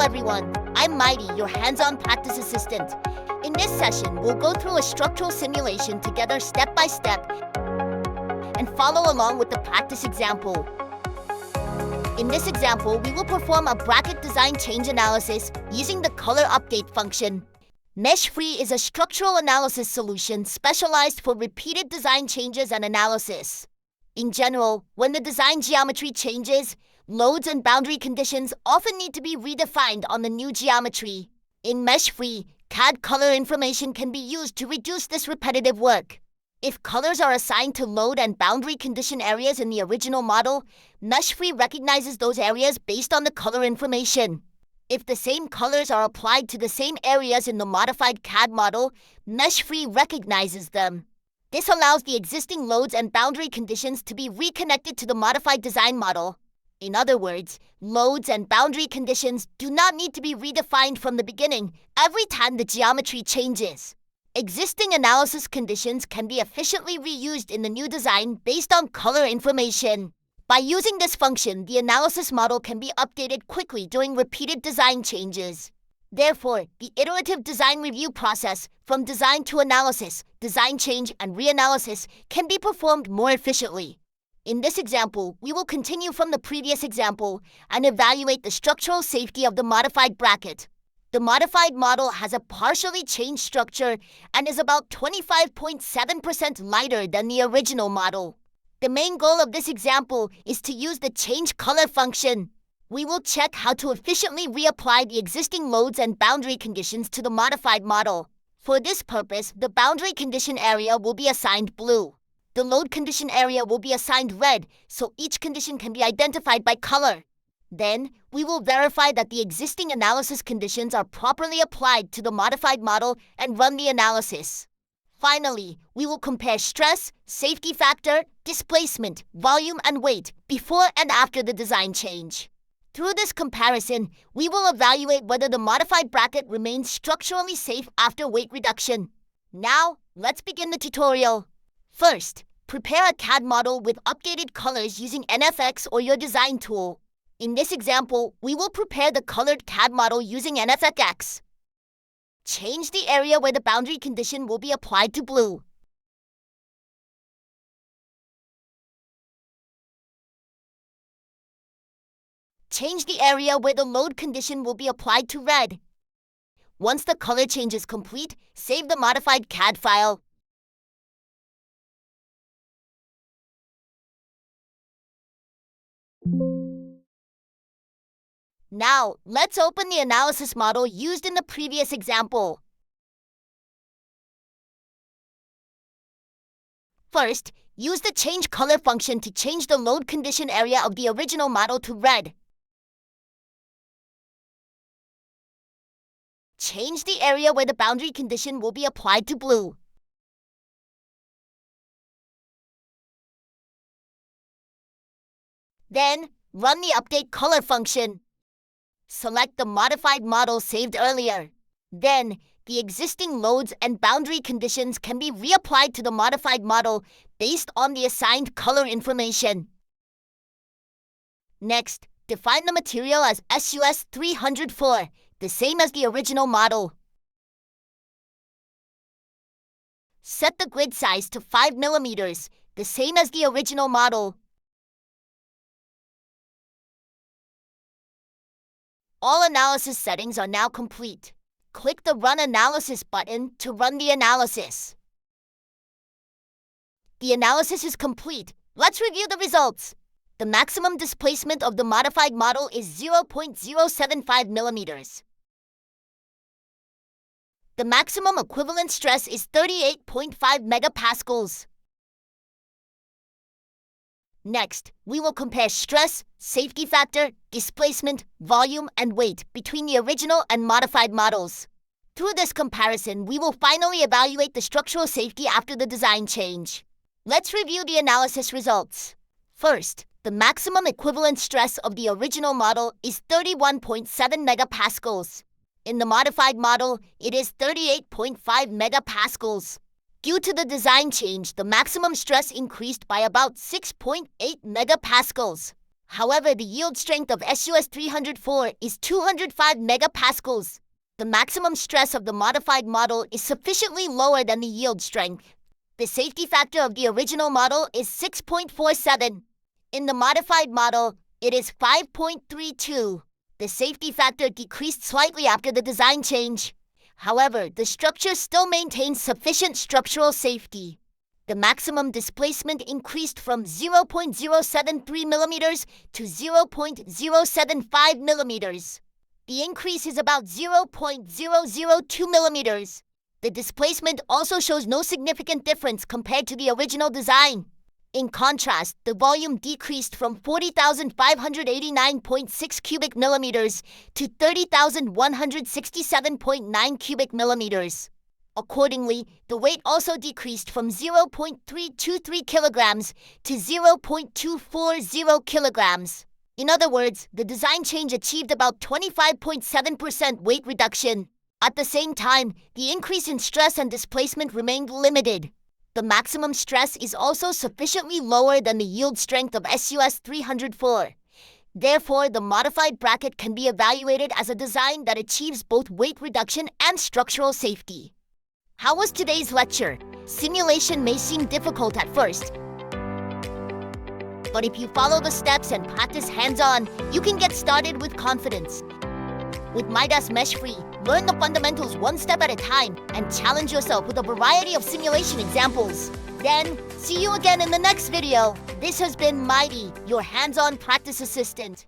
everyone, I'm Mighty, your hands-on practice assistant. In this session, we'll go through a structural simulation together step by step and follow along with the practice example. In this example, we will perform a bracket design change analysis using the color update function. Meshfree is a structural analysis solution specialized for repeated design changes and analysis. In general, when the design geometry changes, loads and boundary conditions often need to be redefined on the new geometry. In Meshfree, CAD color information can be used to reduce this repetitive work. If colors are assigned to load and boundary condition areas in the original model, Meshfree recognizes those areas based on the color information. If the same colors are applied to the same areas in the modified CAD model, Meshfree recognizes them. This allows the existing loads and boundary conditions to be reconnected to the modified design model. In other words, loads and boundary conditions do not need to be redefined from the beginning every time the geometry changes. Existing analysis conditions can be efficiently reused in the new design based on color information. By using this function, the analysis model can be updated quickly during repeated design changes. Therefore, the iterative design review process, from design to analysis, design change, and reanalysis, can be performed more efficiently. In this example, we will continue from the previous example and evaluate the structural safety of the modified bracket. The modified model has a partially changed structure and is about 25.7% lighter than the original model. The main goal of this example is to use the change color function. We will check how to efficiently reapply the existing loads and boundary conditions to the modified model. For this purpose, the boundary condition area will be assigned blue. The load condition area will be assigned red, so each condition can be identified by color. Then, we will verify that the existing analysis conditions are properly applied to the modified model and run the analysis. Finally, we will compare stress, safety factor, displacement, volume, and weight before and after the design change. Through this comparison, we will evaluate whether the modified bracket remains structurally safe after weight reduction. Now, let's begin the tutorial. First, prepare a CAD model with updated colors using NFX or your design tool. In this example, we will prepare the colored CAD model using NFX. Change the area where the boundary condition will be applied to blue. Change the area where the load condition will be applied to red. Once the color change is complete, save the modified CAD file. Now, let's open the analysis model used in the previous example. First, use the change color function to change the load condition area of the original model to red. Change the area where the boundary condition will be applied to blue. Then, run the update color function. Select the modified model saved earlier. Then, the existing loads and boundary conditions can be reapplied to the modified model based on the assigned color information. Next, define the material as SUS 304, the same as the original model. Set the grid size to 5 mm, the same as the original model. All analysis settings are now complete. Click the Run Analysis button to run the analysis. The analysis is complete. Let's review the results. The maximum displacement of the modified model is 0.075 mm. The maximum equivalent stress is 38.5 megapascals. Next, we will compare stress, safety factor, displacement, volume, and weight between the original and modified models. Through this comparison, we will finally evaluate the structural safety after the design change. Let's review the analysis results. First, the maximum equivalent stress of the original model is 31.7 megapascals. In the modified model, it is 38.5 megapascals. Due to the design change, the maximum stress increased by about 6.8 megapascals. However, the yield strength of SUS 304 is 205 megapascals. The maximum stress of the modified model is sufficiently lower than the yield strength. The safety factor of the original model is 6.47. In the modified model, it is 5.32. The safety factor decreased slightly after the design change. However, the structure still maintains sufficient structural safety. The maximum displacement increased from 0.073 millimeters to 0.075 millimeters. The increase is about 0.002 millimeters. The displacement also shows no significant difference compared to the original design. In contrast, the volume decreased from 40,589.6 cubic millimeters to 30,167.9 cubic millimeters. Accordingly, the weight also decreased from 0.323 kilograms to 0.240 kilograms. In other words, the design change achieved about 25.7% weight reduction. At the same time, the increase in stress and displacement remained limited. The maximum stress is also sufficiently lower than the yield strength of SUS 304. Therefore, the modified bracket can be evaluated as a design that achieves both weight reduction and structural safety. How was today's lecture? Simulation may seem difficult at first, but if you follow the steps and practice hands-on, you can get started with confidence. With Midas Meshfree, learn the fundamentals one step at a time and challenge yourself with a variety of simulation examples. Then, see you again in the next video. This has been Mighty, your hands-on practice assistant.